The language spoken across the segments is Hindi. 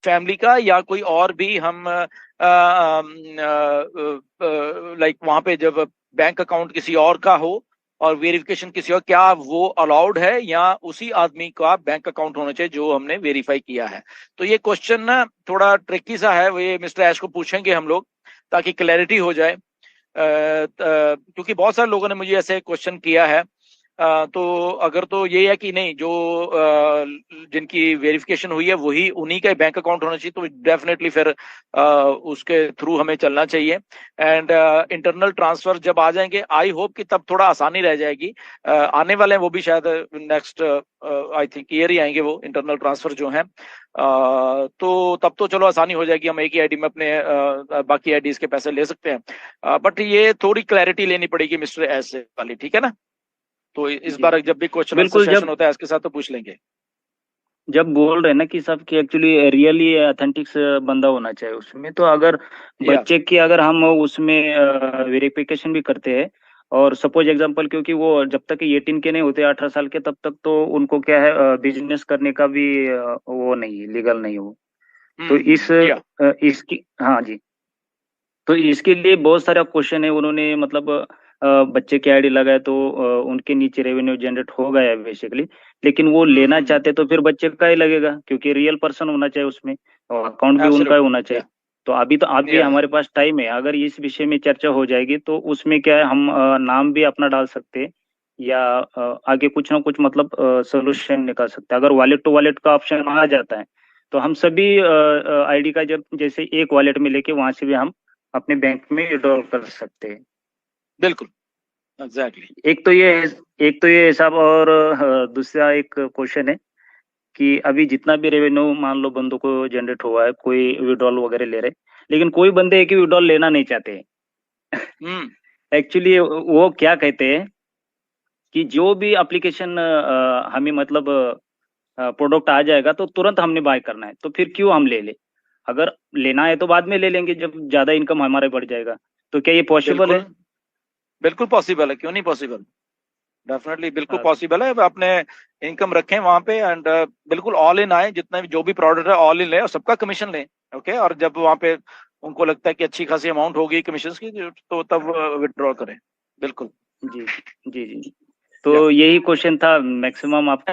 फैमिली का या कोई और भी हम लाइक वहां पे जब बैंक अकाउंट किसी और का हो और वेरिफिकेशन किसी और, क्या वो अलाउड है या उसी आदमी का बैंक अकाउंट होना चाहिए जो हमने वेरीफाई किया है? तो ये क्वेश्चन ना थोड़ा ट्रिकी सा है, वो ये मिस्टर ऐश को पूछेंगे हम लोग ताकि क्लैरिटी हो जाए। क्योंकि बहुत सारे लोगों ने मुझे ऐसे क्वेश्चन किया है। तो अगर तो ये है कि नहीं, जो जिनकी वेरिफिकेशन हुई है वही उन्हीं का बैंक अकाउंट होना चाहिए, तो डेफिनेटली फिर उसके थ्रू हमें चलना चाहिए। एंड इंटरनल ट्रांसफर जब आ जाएंगे, आई होप कि तब थोड़ा आसानी रह जाएगी। आने वाले हैं वो भी शायद नेक्स्ट आई थिंक ईयर ही आएंगे वो इंटरनल ट्रांसफर जो है। तो तब तो चलो आसानी हो जाएगी, हम एक ही आईडी में अपने बाकी आईडीज के पैसे ले सकते हैं। बट ये थोड़ी क्लैरिटी लेनी पड़ेगी मिस्टर एस वाली, ठीक है ना? तो इस जी बार जब भी क्वेश्चन आंसर बिल्कुल। सेशन जब होता है इसके साथ तो पूछ लेंगे। जब बोल रहे हैं ना कि सब कि एक्चुअली रियली ऑथेंटिक बंदा होना चाहिए उसमें, तो अगर या बच्चे की अगर हम उसमें वेरिफिकेशन भी करते हैं, और सपोज एग्जांपल, क्योंकि वो जब तक 18 के नहीं होते, 18 साल के, तब तक तो उनको क्या है, बिजनेस करने का भी वो नहीं, लीगल नहीं हो। तो या इसकी, हाँ जी, तो इसके लिए बहुत सारा क्वेश्चन है। उन्होंने मतलब बच्चे की आईडी लगाए तो उनके नीचे रेवेन्यू जनरेट हो गया है बेसिकली, लेकिन वो लेना चाहते तो फिर बच्चे का ही लगेगा, क्योंकि रियल पर्सन होना चाहिए उसमें, और अकाउंट भी उनका ही एब्सोल्युटली होना चाहिए। या तो अभी या हमारे पास टाइम है, अगर इस विषय में चर्चा हो जाएगी तो उसमें क्या है, हम नाम भी अपना डाल सकते हैं, या आगे कुछ ना कुछ मतलब सोल्यूशन निकाल सकते हैं। अगर वॉलेट टू वॉलेट का ऑप्शन आ जाता है, तो हम सभी आईडी का, जब जैसे एक वॉलेट में लेके वहां से भी हम अपने बैंक में विड्रॉल कर सकते हैं। बिल्कुल एग्जैक्टली। एक तो ये एक तो ये हिसाब, और दूसरा एक क्वेश्चन है कि अभी जितना भी रेवेन्यू मान लो बंदों को जनरेट हुआ है, कोई विड्रॉल वगैरह ले रहे, लेकिन कोई बंदे है कि विड्रॉल लेना नहीं चाहते। हम्म एक्चुअली वो क्या कहते हैं कि जो भी एप्लीकेशन हमें मतलब प्रोडक्ट आ जाएगा तो तुरंत हमने बाय करना है, तो फिर क्यों हम ले ले? अगर लेना है तो बाद में ले लेंगे जब ज्यादा इनकम हमारे बढ़ जाएगा। तो क्या ये पॉसिबल बिल्कुल है? बिल्कुल पॉसिबल है, क्यों नहीं पॉसिबल? डेफिनेटली बिल्कुल हाँ पॉसिबल है। अपने इनकम रखें वहां पे एंड बिल्कुल ऑल इन आए, जितना भी जो भी प्रोडक्ट है ऑल इन लें और सबका कमीशन लें। ओके, और जब वहां पे उनको लगता है कि अच्छी खासी अमाउंट होगी कमीशन की, तो तब विड्रॉ करें। बिल्कुल। जी जी जी। या तो यही क्वेश्चन था मैक्सिमम आप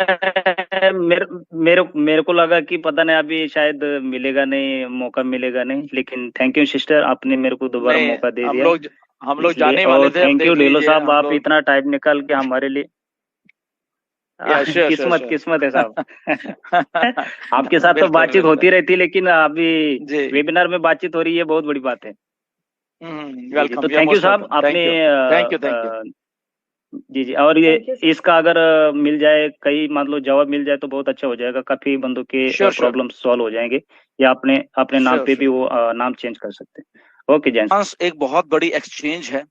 मेरे मेरे मेरे को लगा कि पता नहीं अभी शायद मिलेगा नहीं, मौका मिलेगा नहीं, लेकिन थैंक यू सिस्टर, आपने मेरे को दोबारा नहीं, मौका दे हम दिया लोग हम लोग इसलिए। जाने वाले और थे, अब थैंक यू देख ढेलो लीजिए साहब, हम आप लोग। इतना टाइम निकाल के हमारे लिए या श्योर श्योर किस्मत श्योर। किस्मत है साहब। आपके साथ तो बिल्कुल बातचीत बिल्कुल। होती रहती है, लेकिन अभी जी। वेबिनार में बातचीत हो रही है, बहुत बड़ी बात है। जी जी, तो welcome, you are thank you most साहब, वेलकम, आपने thank you. Thank you thank you. जी जी। और ये इसका अगर मिल जाए, कई मान लो जवाब मिल जाए तो बहुत अच्छा हो जाएगा, काफी बंदों के श्योर श्योर प्रॉब्लम सॉल्व हो जाएंगे, या अपने अपने नाम श्योर पे भी श्योर। वो नाम चेंज कर सकते हैं। ओके जैन। फ्रांस एक बहुत बड़ी एक्सचेंज है,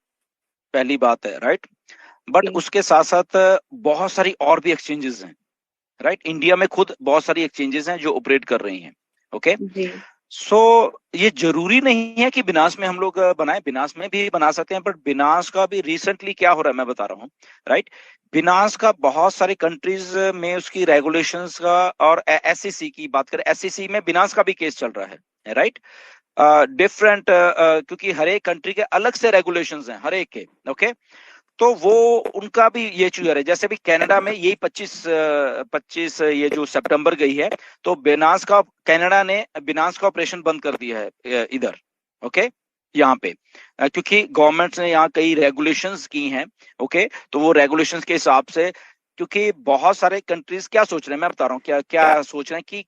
पहली बात है, राइट? बट उसके साथ साथ बहुत सारी और भी एक्सचेंजेस हैं, राइट? इंडिया में खुद बहुत सारी एक्सचेंजेस हैं जो ऑपरेट कर रही हैं। ओके, सो ये जरूरी नहीं है कि बिनास में हम लोग बनाए, बिनास में भी बना सकते हैं। बट बिनास का भी रिसेंटली क्या हो रहा है मैं बता रहा हूँ, राइट? बिनास का बहुत सारी कंट्रीज में उसकी रेगुलेशंस का, और एससीसी की बात करें, एससीसी में बिनास का भी केस चल रहा है, राइट? डिफरेंट, क्योंकि हर एक कंट्री के अलग से रेगुलेशंस हैं हर एक के। ओके, तो वो उनका भी ये चीज है। जैसे भी कनाडा में यही 25 ये जो सितंबर गई है, तो बिनास का, कनाडा ने बिनास का ऑपरेशन बंद कर दिया है इधर। ओके, यहाँ पे क्योंकि गवर्नमेंट ने यहाँ कई रेगुलेशंस की हैं। ओके, तो वो रेगुलेशंस के हिसाब से, क्योंकि बहुत सारे कंट्रीज क्या सोच रहे हैं, मैं बता रहा हूँ क्या क्या सोच रहे हैं कि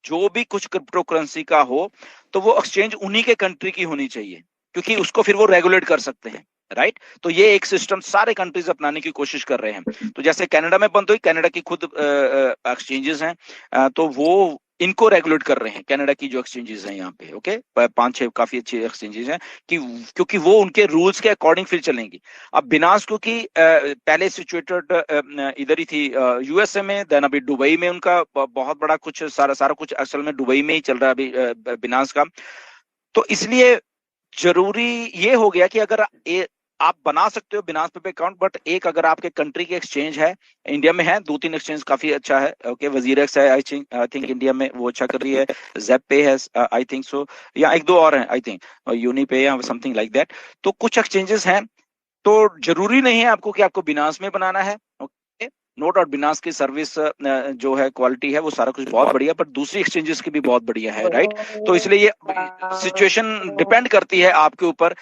जो भी कुछ क्रिप्टो करेंसी का हो तो वो एक्सचेंज उन्हीं के कंट्री की होनी चाहिए, क्योंकि उसको फिर वो रेगुलेट कर सकते हैं, राइट? तो ये एक सिस्टम सारे कंट्रीज अपनाने की कोशिश कर रहे हैं। तो जैसे कनाडा में बंद हुई, कनाडा की खुद एक्सचेंजेस हैं, तो वो इनको रेगुलेट कर रहे हैं, कनाडा की जो एक्सचेंजेस हैं यहाँ पे। ओके, 5-6 काफी अच्छी एक्सचेंजेस हैं कि क्योंकि वो उनके रूल्स के अकॉर्डिंग फिर चलेंगी। अब बिनास क्योंकि पहले सिचुएटेड इधर ही थी यूएसए में, देन अभी दुबई में उनका बहुत बड़ा कुछ सारा सारा कुछ असल में दुबई में ही चल रहा है अभी बिनास का। तो इसलिए जरूरी ये हो गया कि अगर आप बना सकते हो बिनास पे अकाउंट, बट एक अगर आपके कंट्री के एक्सचेंज है, इंडिया में है 2-3 एक्सचेंज काफी अच्छा है। ओके, वजीरेक्स है, आई थिंक इंडिया में वो अच्छा कर रही है, ज़ेप पे है, आई थिंक सो, या एक दो और हैं आई थिंक, यूनिपे या समथिंग लाइक दैट। तो कुछ एक्सचेंजेस हैं, तो जरूरी नहीं है आपको कि आपको बिनास में बनाना है। ओके, नो डाउट बिनास की सर्विस जो है, क्वालिटी है, वो सारा कुछ बहुत बढ़िया, पर दूसरी एक्सचेंजेस की भी बहुत बढ़िया है, राइट। तो इसलिए ये सिचुएशन डिपेंड करती है आपके ऊपर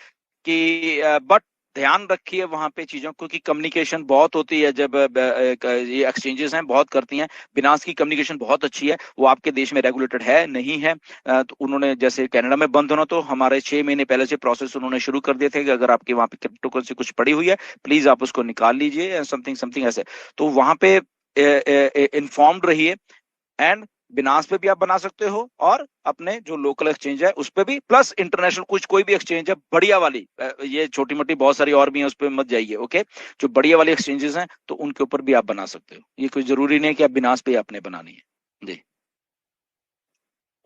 कि बट ध्यान रखिए वहां पे चीजों, क्योंकि कम्युनिकेशन बहुत होती है जब ये एक्सचेंजेस हैं, बहुत करती हैं। बिनास की कम्युनिकेशन बहुत अच्छी है, वो आपके देश में रेगुलेटेड है नहीं है। तो उन्होंने जैसे कनाडा में बंद होना, तो हमारे 6 महीने पहले से प्रोसेस उन्होंने शुरू कर दिए थे कि अगर आपके वहां पे क्रिप्टो करेंसी कुछ पड़ी हुई है, प्लीज आप उसको निकाल लीजिए, समथिंग समथिंग ऐसे। तो वहां पे इन्फॉर्म्ड रहिए, एंड बिनास पे भी आप बना सकते हो, और अपने जो लोकल एक्सचेंज है उस पे भी, प्लस इंटरनेशनल कुछ कोई भी एक्सचेंज है बढ़िया वाली, ये छोटी मोटी बहुत सारी और भी है, उस पे मत जाइए। ओके, जो बढ़िया वाली एक्सचेंजेस हैं तो उनके ऊपर भी आप बना सकते हो, ये कोई जरूरी नहीं कि आप बिनास पे आपने बनानी है जी।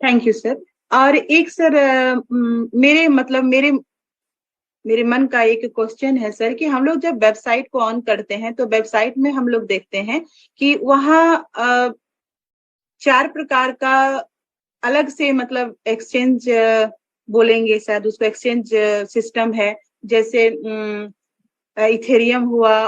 Thank you sir. और एक सर, मेरे मन का एक क्वेश्चन है सर, कि हम लोग जब वेबसाइट को ऑन करते हैं तो वेबसाइट में हम लोग देखते हैं कि वहाँ 4 प्रकार का अलग से एक्सचेंज बोलेंगे शायद उसको, एक्सचेंज सिस्टम है। जैसे इथेरियम हुआ,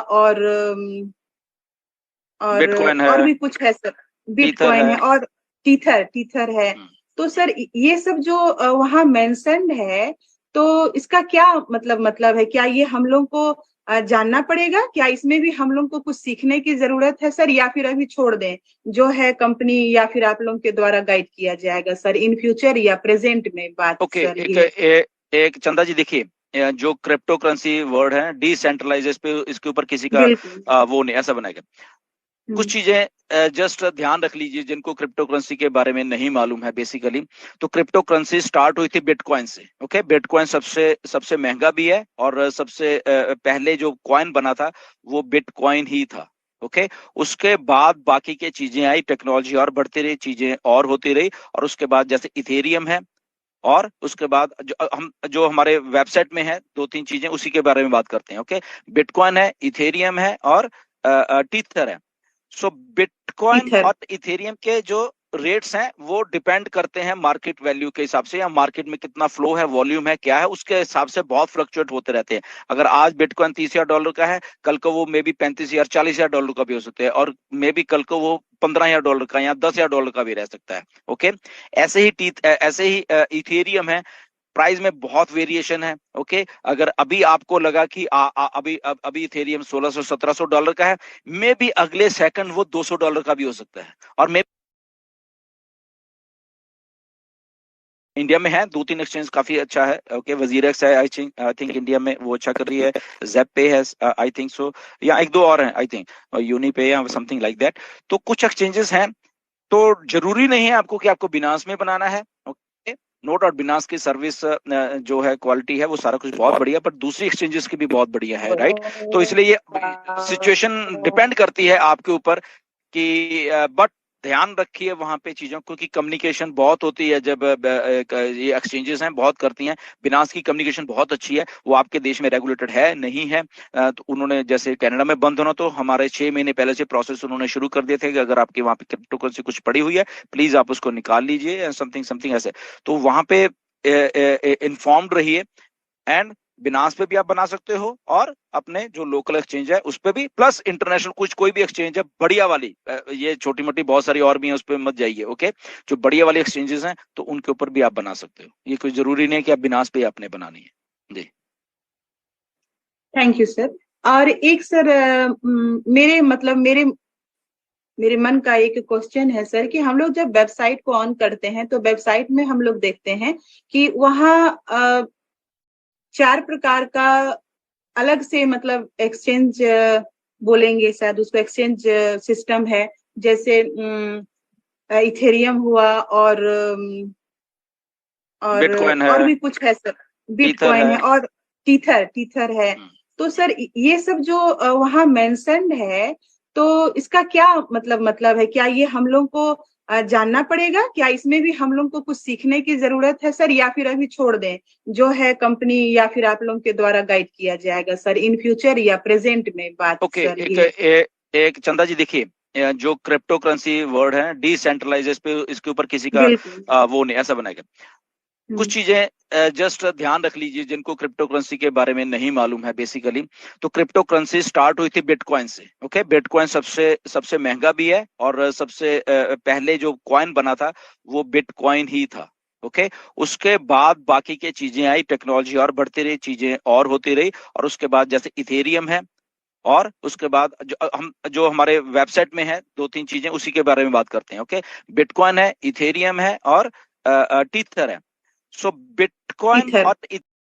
बिटकॉइन है, और भी कुछ है सर, बिटकॉइन है और टीथर है। तो सर ये सब जो वहाँ मेंशन्ड है, तो इसका क्या मतलब है? क्या ये हम लोग को जानना पड़ेगा? क्या इसमें भी हम लोग को कुछ सीखने की जरूरत है सर, या फिर अभी छोड़ दें, जो है कंपनी या फिर आप लोग के द्वारा गाइड किया जाएगा सर इन फ्यूचर या प्रेजेंट में बात? ओके, सर एक चंदा जी देखिए, जो क्रिप्टो करेंसी वर्ड है डिसेंट्रलाइज, इस पे इसके ऊपर किसी का वो नहीं ऐसा बनाएगा। कुछ चीजें जस्ट ध्यान रख लीजिए जिनको क्रिप्टो करेंसी के बारे में नहीं मालूम है बेसिकली। तो क्रिप्टो करेंसी स्टार्ट हुई थी बिटकॉइन से। ओके, बिटकॉइन सबसे महंगा भी है, और सबसे पहले जो कॉइन बना था वो बिटकॉइन ही था। ओके, उसके बाद बाकी के चीजें आई, टेक्नोलॉजी और बढ़ती रही, चीजें और होती रही, और उसके बाद जैसे इथेरियम है, और उसके बाद जो हमारे वेबसाइट में है 2-3 चीजें, उसी के बारे में बात करते हैं। ओके, बिटकॉइन है, इथेरियम है, और टीथर है। सो बिटकॉइन और इथेरियम के जो रेट्स हैं वो डिपेंड करते हैं मार्केट वैल्यू के हिसाब से, या मार्केट में कितना फ्लो है, वॉल्यूम है, क्या है, उसके हिसाब से बहुत फ्लक्चुएट होते रहते हैं। अगर आज बिटकॉइन $30,000 का है, कल को वो मे बी $35,000 $40,000 का भी हो सकता है, और मे बी कल को वो $15,000 का या $10,000 का भी रह सकता है। ओके, ऐसे ही इथेरियम है, प्राइस में बहुत वेरिएशन है। ओके, अगर अभी आपको लगा कि अभी इथेरियम $1,600-1700 का है, मे बी अगले सेकंड वो $200 का भी हो सकता है। और मे इंडिया में है 2-3 एक्सचेंज काफी अच्छा है। ओके, वजीरेक्स है, आई थिंक इंडिया में वो अच्छा कर रही है, ज़ेप पे है, आई थिंक सो, या एक दो और हैं आई थिंक, यूनिपे या समथिंग लाइक दैट। तो कुछ एक्सचेंजेस हैं, तो जरूरी नहीं है आपको कि आपको बिनास में बनाना है। ओके, नो डाउट बिनास की सर्विस जो है, क्वालिटी है, वो सारा कुछ बहुत बढ़िया, पर दूसरी एक्सचेंजेस की भी बहुत बढ़िया है, राइट। तो इसलिए ये सिचुएशन डिपेंड करती है आपके ऊपर कि बट ध्यान रखिए वहां पे चीजों, क्योंकि कम्युनिकेशन बहुत होती है जब ये एक्सचेंजेस हैं, बहुत करती हैं। बिनास की कम्युनिकेशन बहुत अच्छी है, वो आपके देश में रेगुलेटेड है नहीं है। तो उन्होंने जैसे कनाडा में बंद होना, तो हमारे 6 महीने पहले से प्रोसेस उन्होंने शुरू कर दिए थे कि अगर आपके वहां पे क्रिप्टो करेंसी कुछ पड़ी हुई है, प्लीज आप उसको निकाल लीजिए, समथिंग समथिंग ऐसे। तो वहां पे इन्फॉर्म्ड रहिए, एंड बिनास पे भी आप बना सकते हो, और अपने जो लोकल एक्सचेंज है उस पे भी, प्लस इंटरनेशनल कुछ कोई भी एक्सचेंज है बढ़िया वाली, ये छोटी मोटी बहुत सारी और भी है, उस पे मत जाइए। ओके, जो बढ़िया वाली एक्सचेंजेस हैं तो उनके ऊपर भी आप बना सकते हो, ये कोई जरूरी नहीं कि आप बिनास पे आपने बनानी है जी। Thank you sir. और एक सर, मेरे मन का एक क्वेश्चन है सर, कि हम लोग जब वेबसाइट को ऑन करते हैं तो वेबसाइट में हम लोग देखते हैं कि वहाँ 4 प्रकार का अलग से एक्सचेंज बोलेंगे शायद उसको, एक्सचेंज सिस्टम है। जैसे इथेरियम हुआ, और बिटकॉइन है, और भी कुछ है सर, बिटकॉइन है और टीथर है। तो सर ये सब जो वहाँ मेंशन्ड है, तो इसका क्या मतलब है? क्या ये हम लोग को जानना पड़ेगा? क्या इसमें भी हम लोग को कुछ सीखने की जरूरत है सर, या फिर अभी छोड़ दें जो है कंपनी या फिर आप लोग के द्वारा गाइड किया जाएगा सर इन फ्यूचर या प्रेजेंट में बात? ओके, सर एक चंदा जी देखिए, जो क्रिप्टो करेंसी वर्ड है डिसेंट्रलाइज, इस पे इसके ऊपर किसी का वो नहीं, ऐसा बनाएगा। कुछ चीजें जस्ट ध्यान रख लीजिए जिनको क्रिप्टो करेंसी के बारे में नहीं मालूम है बेसिकली। तो क्रिप्टो करेंसी स्टार्ट हुई थी बिटकॉइन से। ओके, बिटकॉइन सबसे महंगा भी है, और सबसे पहले जो कॉइन बना था वो बिटकॉइन ही था। ओके, उसके बाद बाकी के चीजें आई, टेक्नोलॉजी और बढ़ती रही, चीजें और होती रही, और उसके बाद जैसे इथेरियम है, और उसके बाद जो हमारे वेबसाइट में है 2-3 चीजें, उसी के बारे में बात करते हैं। ओके, बिटकॉइन है, इथेरियम है, और टीथर है। सो बिटकॉइन और